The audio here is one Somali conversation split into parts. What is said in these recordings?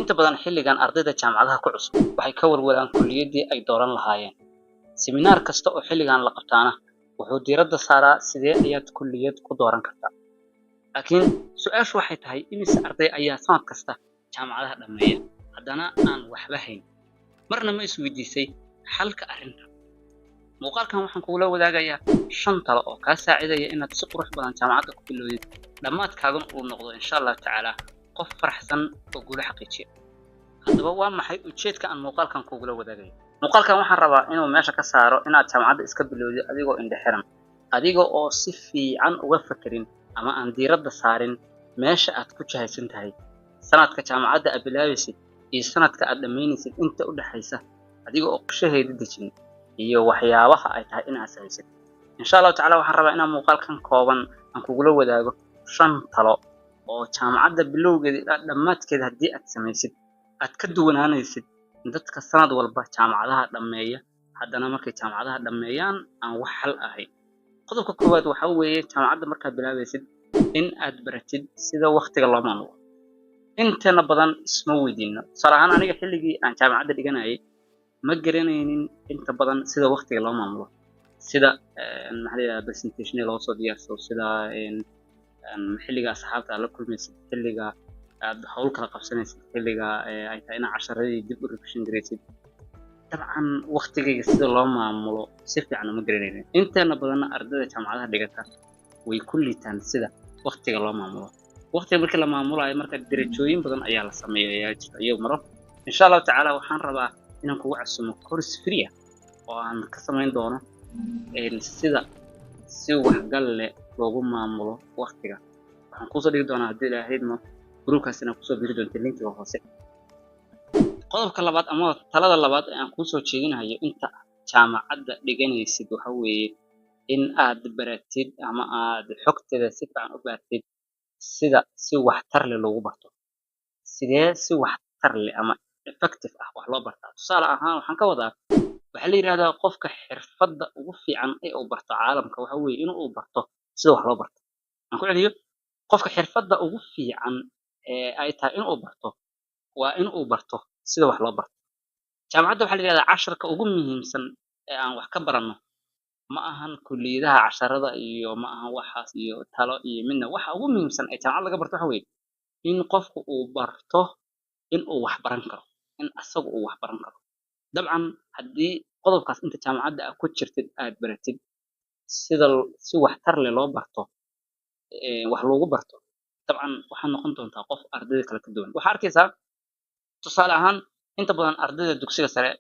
inta badan xilligan ardayda jaamacadaha ku cusub waxay ka walwalaan kulliyadii ay dooran lahaayeen. Siminaar kasta oo xilligan la qabtaana wuxuu diiradda saaraa sidee ayaad kulliyad ku dooran kartaa. Laakiin su'aashu waxay tahay imise arday ayaa sanad kasta jaamacadaha dhammeeya haddana aan waxba hayn. Marna ma isweydiisay xalka arrinta. Muuqaalkan waxaan kugula wadaagayaa 5 talo oo kaa saacidaya inaad si qurux badan jaamacadda ku bilowdid dhammaadkaaguna uu noqdo insha Allah tacaala qof faraxsan oo guulo xaqiijiya. Haddaba waa maxay ujeedka aan muuqaalkan kugula wadaagayo? Muuqaalkan waxaan rabaa inuu meesha ka saaro inaad jaamacadda iska bilowdid adigoo indhaxiran, adiga oo si fiican uga fakirin ama aan diiradda saarin meesha aad ku jahaysan tahay. Sanadka jaamacadda aad bilaabaysid iyo sanadka aad dhammaynaysid inta u dhaxaysa adiga oo qorshaheeda dejin iyo waxyaabaha ay tahay inaad samaysid. Insha Allah tacaala waxaan rabaa inaan muuqaalkan kooban aan kugula wadaago 5 talo oo jaamacadda bilowgeeda ilaa dhammaadkeeda haddii aad samaysid aad ka duwanaanaysid dadka sanad walba jaamacadaha dhammeeya haddana markay jaamacadaha dhammeeyaan aan wax xal ahayn. Qodobka koowaad waxa weeye jaamacadda markaad bilaabaysid in aad baratid sida waqtiga loo maamulo. Intana badan isma weydiino. Tusaale ahaan aniga xilligii aan jaamacadda dhiganayay ma garanaynin inta badan sida waqtiga loo maamulo, sida maxaa la yidhahdaa presentation loo soo diyaarsado, sida xilliga asxaabta aad la kulmaysid, xilliga aad hawl kala qabsanaysid, xilliga ay tahay inaad casharadii dib u revision garaysid. Dabcan waqtigayga sida loo maamulo si fiican uma garanaynin. Intana badanna ardayda jaamacadaha dhigata way ku liitaan sida waqtiga loo maamulo. Waqtiga markii la maamulayo marka darajooyin badan ayaa la sameeyaa jirta iyo maro. Insha Allah tacaala waxaan rabaa inaan kugu casumo course free ah oo aan ka samayn doono sida si waxgal leh loogu maamulo waqtiga. Waxaan kusoo dhigi doonaa haddii ilaahaydmo gruubkaas inaan kusoo biri doonto linkiga hoose. Qodobka labaad ama talada labaad ee aan kusoo jeedinayo inta jaamacadda dhiganaysid waxa weeye in aad baratid ama aad xogteeda si fiican u baratid sida si waxtar leh loogu barto. Sidee si waxtar leh ama effective ah wax loo bartaa. Tusaale ahaan waxaan ka wadaa waxaa la yiraahdaa qofka xirfadda ugu fiican ee uu barto caalamka waxa weeye in uu barto sida wax loo barto. Aan ku celiyo qofka xirfadda ugu fiican ee ay tahay in uu barto waa in uu barto sida wax loo barto. Jaamacadda waxaa la yiraahdaa casharka ugu muhiimsan ee aan wax ka baranno ma ahan kulliyadaha casharada iyo ma ahan waxaas iyo talo iyo midna waxa ugu muhiimsan ee jaamacad laga barto waxa weeye in qofku uu barto in uu wax baran karo, in asagu uu wax baran karo. Dabcan haddii qodobkaas inta jaamacadda aad ku jirtid aad baratid sida si waxtar leh loo barto wax loogu barto dabcan waxaad noqon doontaa qof ardayda kale ka duwan. Waxaa arkaysaa tusaale ahaan inta badan ardayda dugsiga sare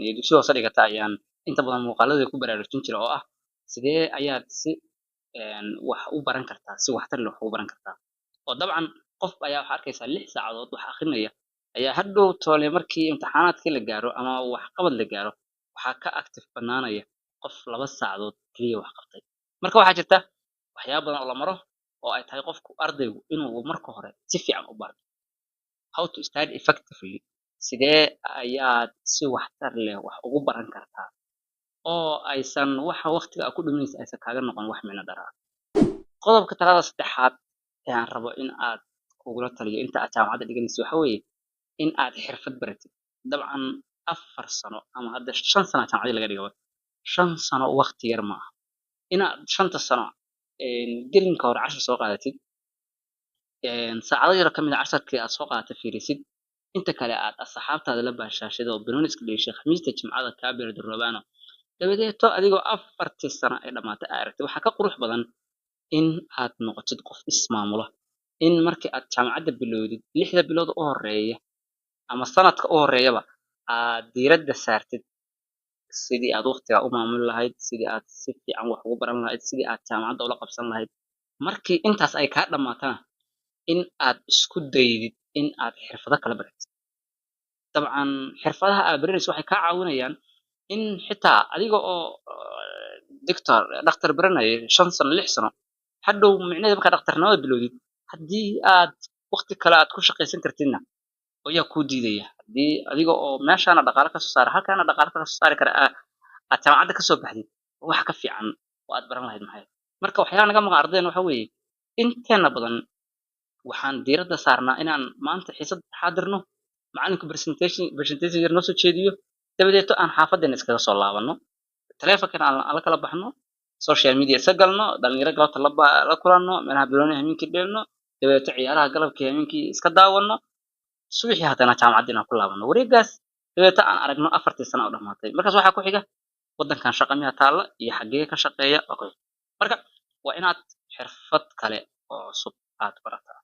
iyo dugsiga hoose dhigata ayaan inta badan muuqaaladii ku baraarujin jira oo ah sidee ayaad si wax u baran kartaa, si waxtar leh wax u baran kartaa. Oo dabcan qof ayaa waxaa arkaysaa 6 saacadood wax akhrinaya ayaa hadhow toole markii imtixaanaadkii la gaaro ama wax qabad la gaaro waxaa ka active banaanaya qof 2 saacadood kaliya wax qabtay. Marka waxaa jirta waxyaabo badan oo la maro oo ay tahay qofku ardaygu inuu marka hore si fiican u barto. How to study effectively. Sidee ayaad si waxtar leh wax ugu baran kartaa oo aysan waxa waqtiga aad ku dhuminaysa aysan kaaga noqon wax micno dara. Qodobka talada saddexaad ee aan rabo in aad kugula taliyo inta aad jaamacadda dhiganaysid waxa weeye in aad xirfad baratid. Dabcan 4 sano ama hadda 5 sano jaamacadda laga dhigo 5 sano waqti yar ma aha. Inaad 5 sano gelinka hore cashar soo qaadatid saacado yar ka mid ah casharkii aad soo qaadatay fiirisid inta kale aad asxaabtaada la baashaashid oo banooni iska dheeshay khamiista jimcada kaa beerdo rabaano dabadeeto adigoo 4 sano ay dhamaatay aad aragtid waxaa ka qurux badan in aad noqotid qof ismaamula. In markii aad jaamacadda bilowdid 6 bilood u horeeya ama sanadka u horeeyaba aad diiradda saartid sidii aad waqtiga u maamuli lahayd, sidii aad si fiican wax ugu baran lahayd, sidii aad jaamacadda ula qabsan lahayd. Markii intaas ay kaa dhamaatana in aad isku daydid in aad xirfado kala baratid. Dabcan xirfadaha aad baranaysid waxay kaa caawinayaan in xitaa adiga oo dhakhtar baranaya 5 sano 6 sano hadhow micnaheedu markaa dhakhtarnimada bilowdid haddii aad waqti kale aad ku shaqaysan kartidna ayaa kuu diidaya. Haddii adiga oo meeshaana dhaqaale ka soo saara halkaana dhaqaale ka soo saari kara aad jaamacadda ka soo baxdid wax ka fiican oo aad baran lahayd maxay. Marka waxyaalaha naga maqan ardaydan waxa weeye inteena badan waxaan diiradda saarnaa inaan maanta xiisad xaadirno, macalinku presentation yar noo soo jeediyo, dabadeeto aan xaafadeena iskaga soo laabano, taleefankana aan la kala baxno, social media iska galno, dhalinyaro galabta la kulanno, meelaha banooni habeenkii dheelno, dabadeeto ciyaaraha galabkii habeenkii iska daawano, subaxii haddana jaamacadda inaan ku laabano. Wareegaas dabadeeto aan aragno 4 sano oo dhammaatay. Markaas waxaa ku xiga waddankan shaqa miyaa taalla iyo xaggee ka shaqeeya. Okay. Marka waa inaad xirfad kale oo cusub aad barataa.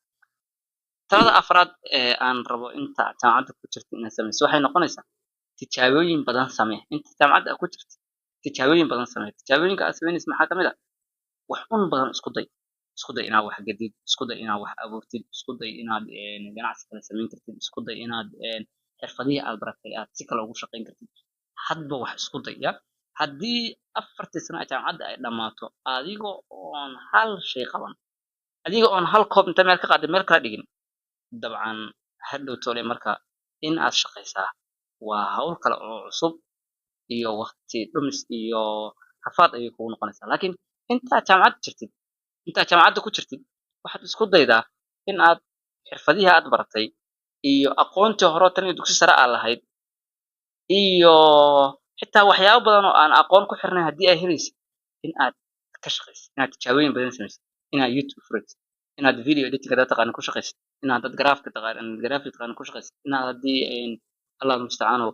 Talada afraad ee aan rabo inta jaamacadda ku jirta inaad samayso waxay noqonaysaa tijaabooyin badan samee. Inta jaamacadda aad ku jirto tijaabooyin badan samee. Tijaabooyinka aad samaynayso maxaa ka mid ah? Wax un badan isku day. Isku day inaad wax gadid, isku day inaad wax abuurtid, isku day inaad ganacsi kale samayn kartid, isku day inaad xirfadihii aad baratay aad si kale ugu shaqayn kartid. Hadba wax isku day ya. Haddii 4 sano ee jaamacadda ay dhammaato adigoo oon hal shay qaban, adiga oon hal koob inta meel ka qaadin meel kala dhigin, dabcan hadhow tole marka in aad shaqaysaa waa hawl kale oo cusub iyo waqti dhumis iyo rafaad ayay kugu noqonaysaa. Laakiin intaad jaamacadda ku jirtid waxaad isku daydaa in aad xirfadihii aad baratay iyo aqoontii hore tan iyo dugsi sare aad lahayd iyo xitaa waxyaabo badan oo aan aqoon ku xirnayn haddii ay helaysid in aad ka shaqaysid, inaad tijaabooyin badan samaysid, inaad YouTube furatid, inaad video editing dad taqaanin ku shaqaysid, inaad dad graphic taqaanin ku shaqaysid, inaad haddii Allah musta'aano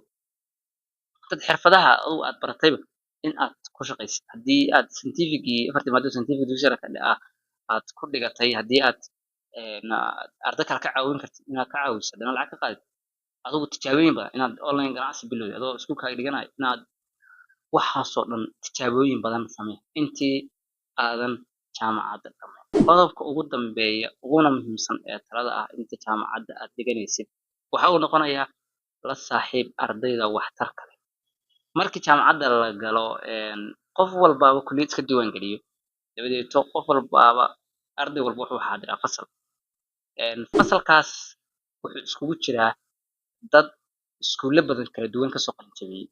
dad xirfadaha adigu aad baratayba in aad ku shaqaysid. Haddii aad scientificii 4 maado scientific dugsi sare aad ku dhigatay, haddii aad arday kale ka caawin kartid inaad ka caawiso haddana lacag ka qaadid. Adigu tijaabooyin badan inaad online ganacsi bilowdid adoo iskuulkaaga dhiganayo inaad waxaasoo dhan tijaabooyin badan samee intii aadan jaamacadda dhammayn. Qodobka ugu dambeeya uguna muhiimsan ee talada ah inta jaamacadda aad dhiganaysid waxa uu noqonayaa la saaxiib ardayda waxtarka leh. Markii jaamacadda la galo qof walbaaba kulliyad iska diiwaan geliyo, dabadeeto qof walbaaba arday walba wuxuu xaadiraa fasal. Fasalkaas wuxuu iskugu jiraa dad iskuulo badan kala duwan kasoo qalin jabiyey.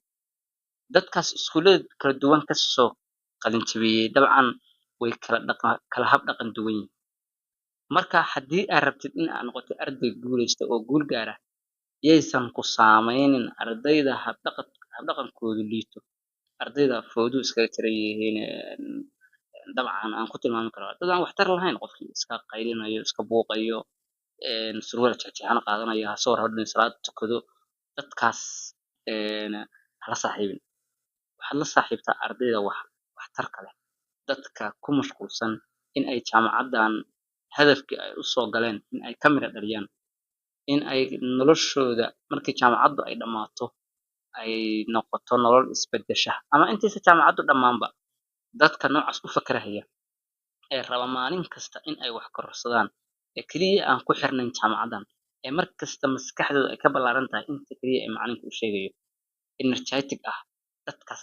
Dadkaas iskuulada kala duwan kasoo qalin jabiyey dabcan way kala hab dhaqan duwan yihiin. Marka haddii aad rabtid in aad noqoto arday guuleysta oo guul gaara, yaysan ku saameynin ardayda habdhaqankoodu liito, ardayda fowdo iskaga tiran yihiin, dabcan aan ku tilmaami karaa dad aan waxtar lahayn, qofkii iska qaylinayo, iska buuqayo, surwaal jeexjeexan qaadanayo, asagoo rabo inuu salaad tukado. Dadkaas hala saaxiibin. Waxaad la saaxiibtaa ardayda waxtarka leh, dadka ku mashquulsan in ay jaamacaddan hadafkii ay u soo galeen in ay ka mira dhaliyaan, in ay noloshooda markii jaamacaddu ay dhammaato ay noqoto nolol isbedesha, ama intaysan jaamacaddu dhammaanba dadka noocaas u fakarahaya ee raba maalin kasta in ay wax kororsadaan, ee keliya aan ku xirnayn jaamacaddan, ee mar kasta maskaxdooda ay ka ballaaran tahay inta keliya ee macalinku u sheegayo, energetic ah. Dadkaas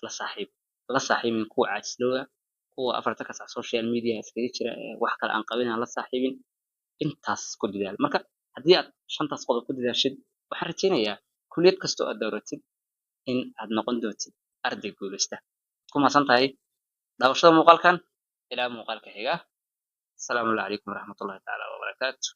la saaxiibin kuwa caajislooga, kuwa 4 saac social media iskaga jira ee wax kale aan qabin ha la saaxiibin. Intaas ku dadaal. Marka haddii aad 5taas qodob ku dadaashid waxaan rajaynayaa kulliyad kasta oo aad dooratid in aad noqon doontid arday guuleysta. Waad ku mahadsantahay daawashada muuqaalkan. Ilaa muuqaalka xiga. Asalaamu calaykum waraxmatullaahi tacaala wabarakaatuh.